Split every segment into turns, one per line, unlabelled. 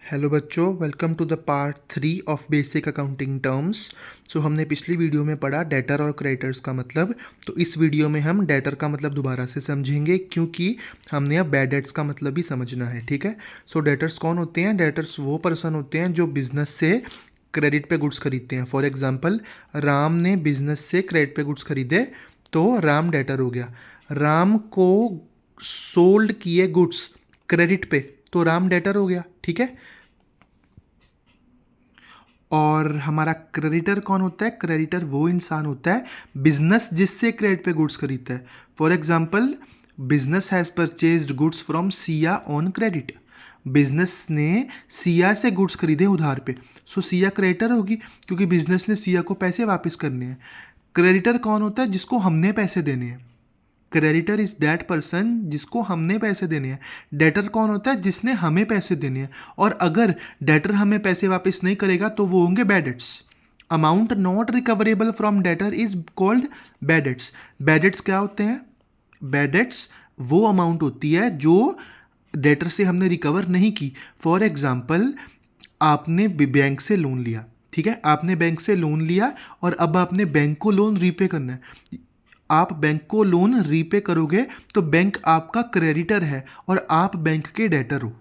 Hello बच्चों, welcome to the part 3 of basic accounting terms. So हमने पिछली video में पढ़ा डेटर और क्रेडिटर्स का मतलब। तो इस वीडियो में हम डेटर का मतलब दोबारा से समझेंगे, क्योंकि हमने अब बैड डेट्स का मतलब भी समझना है। ठीक है। सो डेटर्स कौन होते हैं? डेटर्स वो पर्सन होते हैं जो बिजनेस से क्रेडिट पे गुड्स खरीदते हैं। फॉर एग्जाम्पल, राम ने बिजनेस से क्रेडिट पे गुड्स खरीदे तो राम डेटर हो गया। राम को सोल्ड किए गुड्स क्रेडिट पे तो राम डेटर हो गया। ठीक है। और हमारा क्रेडिटर कौन होता है? क्रेडिटर वो इंसान होता है बिजनेस जिससे क्रेडिट पे गुड्स खरीदता है। For example, business has purchased goods from Siya on credit. Business ने सिया से गुड्स खरीदे उधार पे, सो सिया क्रेडिटर होगी क्योंकि बिजनेस ने सिया को पैसे वापस करने हैं। क्रेडिटर कौन होता है? जिसको हमने पैसे देने हैं। क्रेडिटर इज दैट पर्सन जिसको हमने पैसे देने हैं। डेटर कौन होता है? जिसने हमें पैसे देने हैं। और अगर डेटर हमें पैसे वापस नहीं करेगा तो वो होंगे bad debts. Amount not recoverable from debtor is called bad debts. Bad debts क्या होते हैं? बैड डेट्स वो अमाउंट होती है जो डेटर से हमने रिकवर नहीं की। फॉर एग्जाम्पल, आपने बैंक से लोन लिया। ठीक है, आपने बैंक से लोन लिया और अब आपने बैंक को लोन रीपे करना है। आप बैंक को लोन रीपे करोगे तो बैंक आपका क्रेडिटर है और आप बैंक के डेटर हो।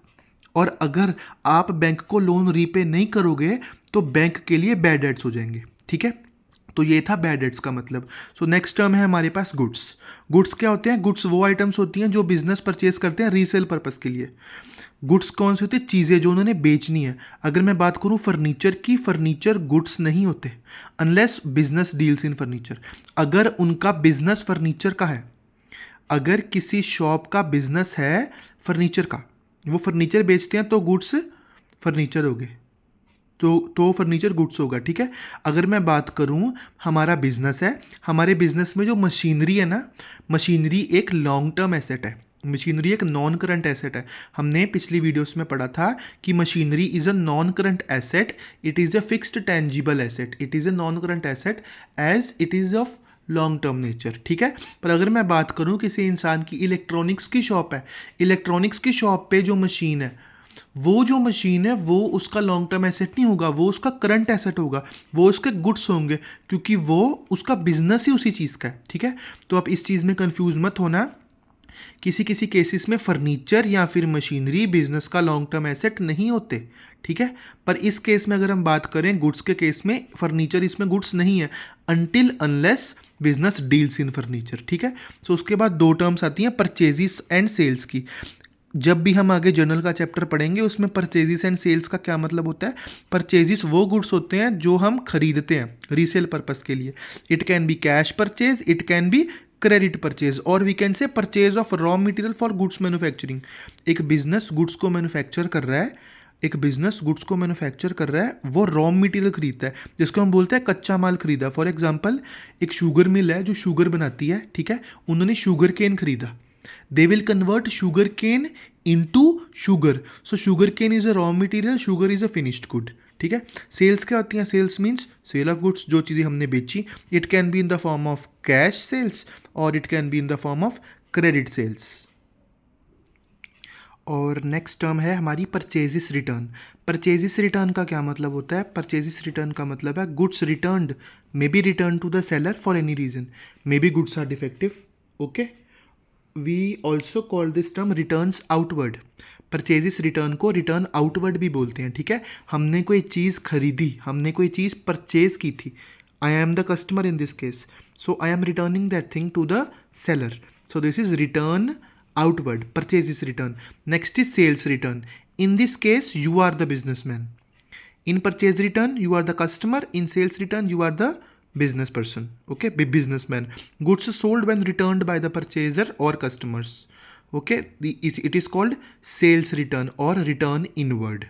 और अगर आप बैंक को लोन रीपे नहीं करोगे तो बैंक के लिए बैड डेट्स हो जाएंगे। ठीक है। तो ये था बैड डेट्स का मतलब। सो नेक्स्ट टर्म है हमारे पास गुड्स। गुड्स क्या होते हैं? गुड्स वो आइटम्स होती हैं जो बिजनेस परचेज करते हैं रीसेल पर्पस के लिए। गुड्स कौन सी होती है? चीज़ें जो उन्होंने बेचनी है। अगर मैं बात करूं फर्नीचर की, फर्नीचर गुड्स नहीं होते unless business deals in furniture. अगर उनका बिजनेस फर्नीचर का है, अगर किसी शॉप का बिजनेस है फर्नीचर का, वो फर्नीचर बेचते हैं तो गुड्स फर्नीचर हो गए, तो फर्नीचर गुड्स होगा। ठीक है। अगर मैं बात करूं, हमारा बिजनेस है, हमारे बिजनेस में जो मशीनरी है ना, मशीनरी एक लॉन्ग टर्म एसेट है। मशीनरी एक नॉन करंट एसेट है। हमने पिछली वीडियोस में पढ़ा था कि machinery is a non current asset, it is a fixed tangible asset, it is a non current asset as it is of long term nature. ठीक है। पर अगर मैं बात करूं किसी इंसान की इलेक्ट्रॉनिक्स की शॉप है, इलेक्ट्रॉनिक्स की शॉप पे जो मशीन है, वो जो मशीन है वो उसका लॉन्ग टर्म एसेट नहीं होगा, वो उसका करंट एसेट होगा, वो उसके गुड्स होंगे, क्योंकि वो उसका बिजनेस ही उसी चीज़ का है। ठीक है। तो आप इस चीज़ में कंफ्यूज मत होना। किसी किसी केसेस में फर्नीचर या फिर मशीनरी बिजनेस का लॉन्ग टर्म एसेट नहीं होते। ठीक है। पर इस केस में अगर हम बात करें गुड्स के केस में, फर्नीचर इसमें गुड्स नहीं है until unless business deals in furniture. ठीक है। सो उसके बाद दो टर्म्स आती हैं परचेजिस एंड सेल्स की। जब भी हम आगे जर्नल का चैप्टर पढ़ेंगे उसमें परचेजिस एंड सेल्स का क्या मतलब होता है। परचेजिस वो गुड्स होते हैं जो हम खरीदते हैं रीसेल पर्पस के लिए। It can be cash purchase, it can be credit purchase, और we can say purchase of raw material for goods manufacturing. एक बिजनेस गुड्स को मैन्युफैक्चर कर रहा है, एक बिजनेस गुड्स को मैन्युफैक्चर कर रहा है, वो रॉ मटेरियल खरीदता है जिसको हम बोलते हैं कच्चा माल खरीदा। फॉर एग्जांपल, एक शुगर मिल है जो शुगर बनाती है। ठीक है। उन्होंने शुगर केन खरीदा। They will convert sugar cane into sugar. So sugar cane is a raw material, sugar is a finished good. ठीक है। सेल्स क्या होती हैं? Sales means sale of goods, जो चीज़ें हमने बेची। It can be in the form of cash sales और it can be in the form of credit sales. और नेक्स्ट टर्म है हमारी परचेजिस रिटर्न। परचेजिस रिटर्न का क्या मतलब होता है? परचेजिस रिटर्न का मतलब है goods returned may be return to the seller for any reason, may be goods are defective. Okay. We also call this term returns outward. Purchases return को रिटर्न आउटवर्ड भी बोलते हैं। ठीक है। हमने कोई चीज़ खरीदी, हमने कोई चीज़ परचेज की थी, I am the customer in this case, so I am returning that thing to the seller, so this is return outward, purchases return. Next is sales return. In this case you are the businessman. In purchase return, you are the customer. In sales return, you are the business person. Okay, businessman. Goods sold when returned by the purchaser or customers. Okay, it is called sales return or return inward.